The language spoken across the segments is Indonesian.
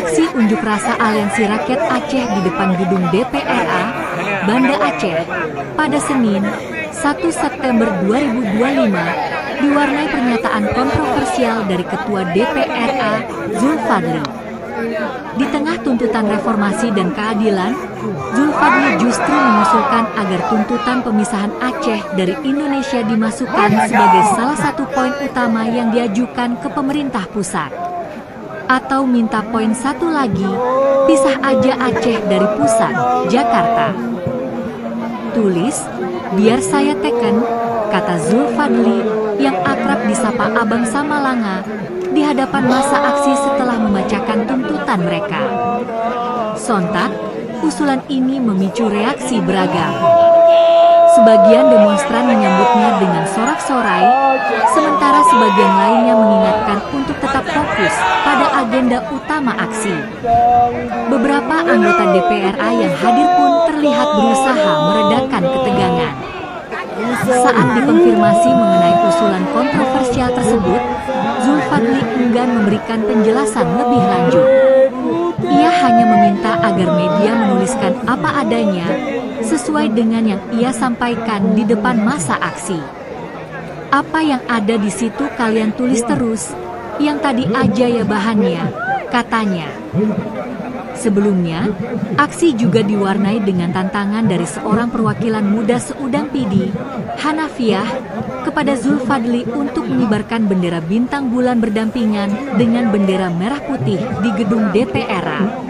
Aksi unjuk rasa Aliansi Rakyat Aceh di depan gedung DPRA, Banda Aceh, pada Senin, 1 September 2025, diwarnai pernyataan kontroversial dari Ketua DPRA, Zulfadli. Di tengah tuntutan reformasi dan keadilan, Zulfadli justru mengusulkan agar tuntutan pemisahan Aceh dari Indonesia dimasukkan sebagai salah satu poin utama yang diajukan ke pemerintah pusat. Atau minta poin satu lagi, pisah aja Aceh dari pusat, Jakarta. Tulis, biar saya teken, kata Zulfadli yang akrab disapa Abang Samalanga, di hadapan massa aksi setelah membacakan tuntutan mereka. Sontak, usulan ini memicu reaksi beragam. Sebagian demonstran menyambutnya dengan sorak-sorai, sementara sebagian lainnya mengingatkan untuk tetap fokus pada agenda utama aksi. Beberapa anggota DPRA yang hadir pun terlihat berusaha meredakan ketegangan. Saat dikonfirmasi mengenai usulan kontroversial tersebut, Zulfadli enggan memberikan penjelasan lebih lanjut. Ia hanya meminta agar media menuliskan apa adanya, sesuai dengan yang ia sampaikan di depan massa aksi. Apa yang ada di situ kalian tulis terus, yang tadi aja ya bahannya, katanya. Sebelumnya, aksi juga diwarnai dengan tantangan dari seorang perwakilan muda seudang Pidi, Hanafiah, kepada Zulfadli untuk mengibarkan bendera bintang bulan berdampingan dengan bendera merah putih di gedung DPRA.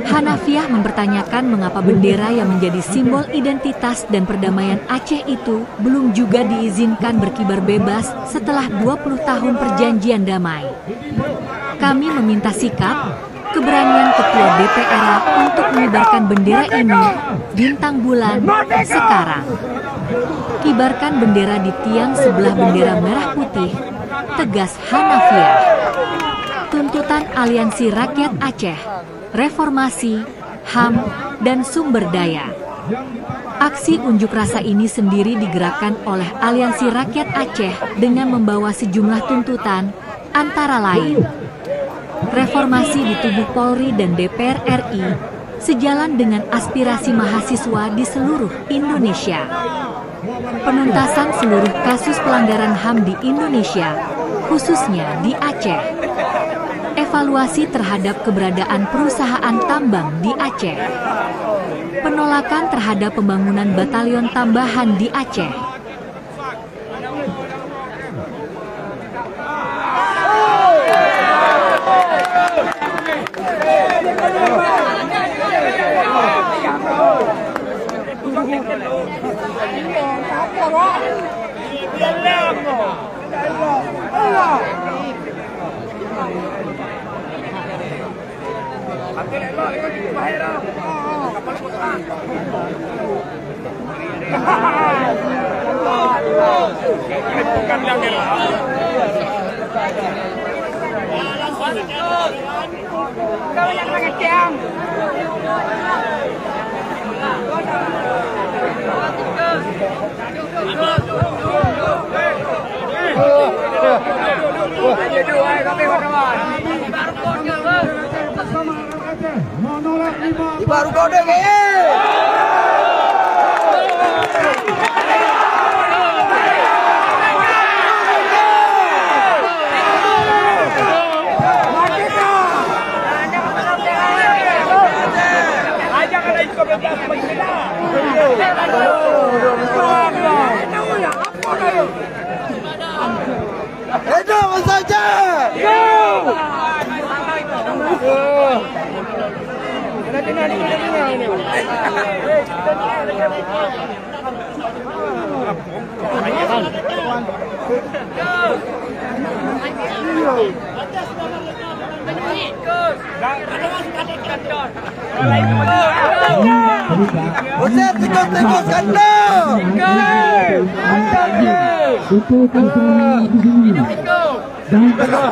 Hanafiah mempertanyakan mengapa bendera yang menjadi simbol identitas dan perdamaian Aceh itu belum juga diizinkan berkibar bebas setelah 20 tahun perjanjian damai. Kami meminta sikap, keberanian Ketua DPRA untuk mengibarkan bendera ini, bintang bulan, sekarang. Kibarkan bendera di tiang sebelah bendera merah putih, tegas Hanafiah. Tuntutan Aliansi Rakyat Aceh, reformasi, HAM, dan sumber daya. Aksi unjuk rasa ini sendiri digerakkan oleh Aliansi Rakyat Aceh dengan membawa sejumlah tuntutan, antara lain reformasi di tubuh Polri dan DPR RI, sejalan dengan aspirasi mahasiswa di seluruh Indonesia. Penuntasan seluruh kasus pelanggaran HAM di Indonesia, khususnya di Aceh. Evaluasi terhadap keberadaan perusahaan tambang di Aceh. Penolakan terhadap pembangunan batalion tambahan di Aceh. Baru kode saja. Buset, tikus kandang. Bendera